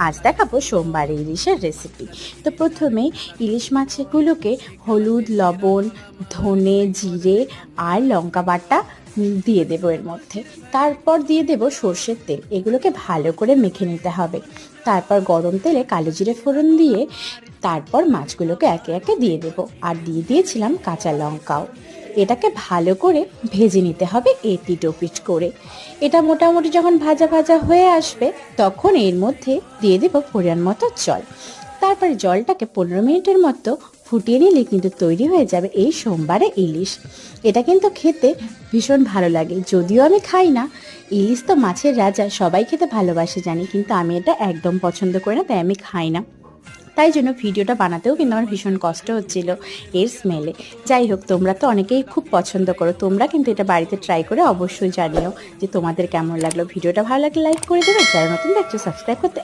আজ দেখাবো সোমবার ইলিশের রেসিপি। তো প্রথমেই ইলিশ মাছগুলোকে হলুদ, লবণ, ধনে, জিরে আর লঙ্কা বাটা দিয়ে দেবো এর মধ্যে। তারপর দিয়ে দেবো সর্ষের তেল। এগুলোকে ভালো করে মেখে নিতে হবে। তারপর গরম তেলে কালো জিরে ফোড়ন দিয়ে তারপর মাছগুলোকে একে একে দিয়ে দেবো, আর দিয়ে দিয়েছিলাম কাঁচা লঙ্কাও। এটাকে ভালো করে ভেজে নিতে হবে এপিট ওপিট করে। এটা মোটামুটি যখন ভাজা ভাজা হয়ে আসবে তখন এর মধ্যে দিয়ে দেবো পরিমাণ মতো জল। তারপরে জলটাকে 15 মিনিটের মতো ফুটিয়ে নিলে কিন্তু তৈরি হয়ে যাবে এই সোমবারে ইলিশ। এটা কিন্তু খেতে ভীষণ ভালো লাগে, যদিও আমি খাই না। ইলিশ তো মাছের রাজা, সবাই খেতে ভালোবাসে জানি, কিন্তু আমি এটা একদম পছন্দ করি না, তাই আমি খাই না। তাই জন্য ভিডিওটা বানাতেও কিন্তু আমার ভীষণ কষ্ট হচ্ছিল এর স্মেলে। যাই হোক, তোমরা তো অনেকেই খুব পছন্দ করো, তোমরা কিন্তু এটা বাড়িতে ট্রাই করে অবশ্যই জানিও যে তোমাদের কেমন লাগলো। ভিডিওটা ভালো লাগলে লাইক করে দেবে, যারা নতুন দেখছো সাবস্ক্রাইব করতে